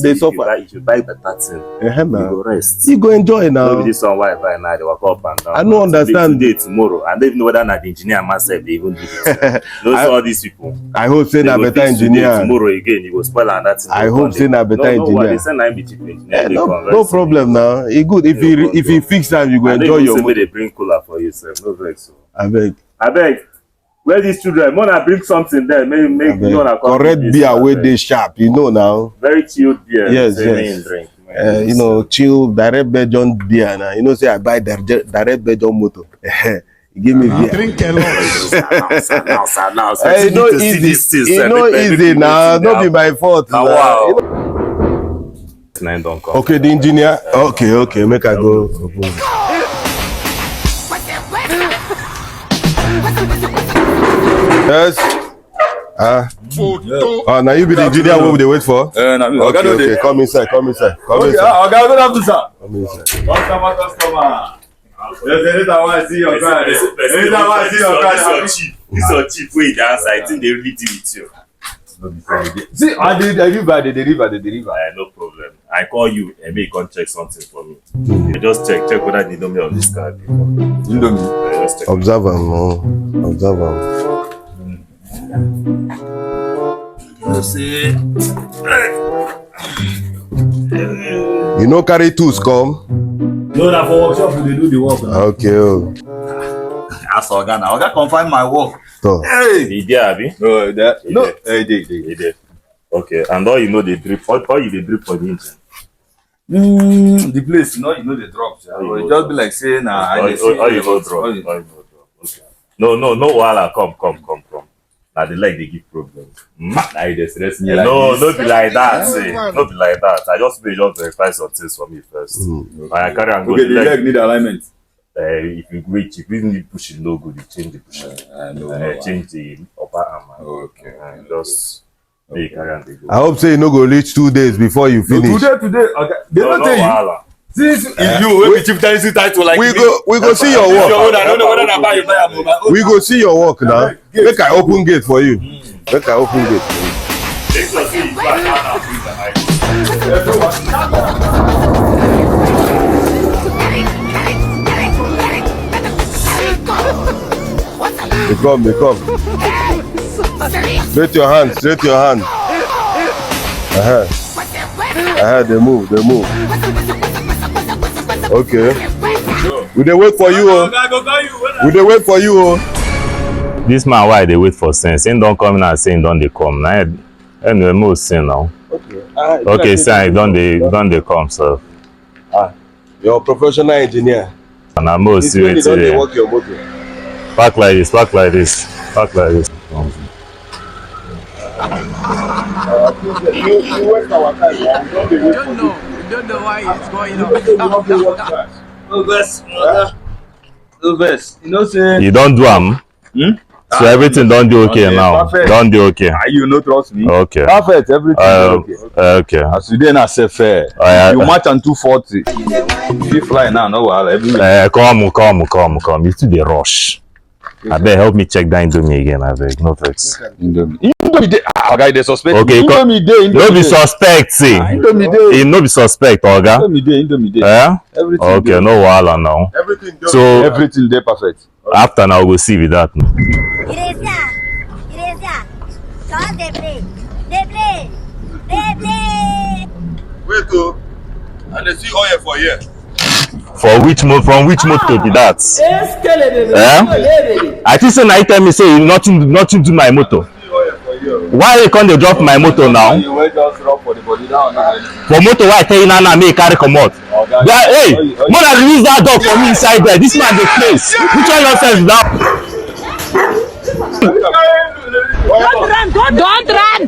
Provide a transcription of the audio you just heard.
They suffer. If you buy better thing, you go rest. You go enjoy now. Maybe this one why buy now, they walk up and down. I don't understand. Today, tomorrow. I don't even know whether the engineer myself they even do it. Those all these people. I hope say na better engineer. Today, tomorrow again, you go spoil and that thing. I hope say na better engineer. They say na be cheap engineer. No problem now. It good if you fix that, you go enjoy your money. They bring cooler for you, sir. No vex. I beg. Where these children? Wanna bring something there? Make you wanna correct beer where they sharp. You know now. Very chilled beer. Yes. Drink. You know, chill direct Belgian beer now. You know, say I buy direct Belgian motor. Give me beer. Drink a lot. Now. It's not easy. It's not easy now. Don't be my fault. Wow. Okay, the engineer. Okay. Make I go. Yes. Now you be the engineer. What would they wait for? Okay. Come inside. Okay, don't have to, sir. Come inside. Customer. Anytime I see your guy. This is cheap way dance. I think they really deal with you. See, I deliver. No problem. I call you and make you check something for me. Just check whether the indomie of this card. Indomie. Observe them. You know, carry tools come. No, that for workshop they do the work. Okay. Ask Oga now. Oga confirm my work. So. Hey, he did, Abi? No, that. No, he did. Okay, and all you know they drip. All you they drip for the engine. The place, you know the drops. It just be like saying, all you go drop. Okay. No, wahala. Come. Now the leg they give problems. Now they stress me. No, be like that. No be like that. I just verify some things for me first. I carry and go. Okay, the leg need alignment. If you need pushing no good, you change the pushing. Change the upper arm. Okay. Just make carry and go. I hope say you no go reach 2 days before you finish. No, today. Okay. They don't tell you. Since you will chief tenancy title like we go see your work. I don't know whether I buy mobile. We go see your work now. Make I open gate for you. Make I open gate for you. They come. Straight your hand. They move. Okay. We dey wait for you. This man why they wait for sense? He don't come in and say he don't they come. Now anyway, most sin now. Okay, sir, don't they come, sir. You're a professional engineer. And I'm most serious today. Work your motor. Park like this. You don't know why it's going on. No best. You know, say you don't do them. So everything don't do okay now. Perfect. Don't do okay. You no trust me. Okay. Perfect. Everything okay. As today na say fair. You match on 240. You fly now, no wahala. Come. You still dey rush. I beg help me check that indomie again. I beg, no vex. Indomie dey. Oga, they suspect. Okay, Indomie dey. No be suspect, see. Indomie dey. No be suspect, Oga. Indomie dey. Everything. Okay, no wahala now. So everything dey perfect. After now we'll see with that. wait, and they see oil for here. From which motor be that? I think so now you tell me say nothing to my motor. Why you can't drop my motor now? For motor why I tell you now make carry come out. Hey, more than release that dog for me inside there. This man the place. Which one nonsense now? Don't run!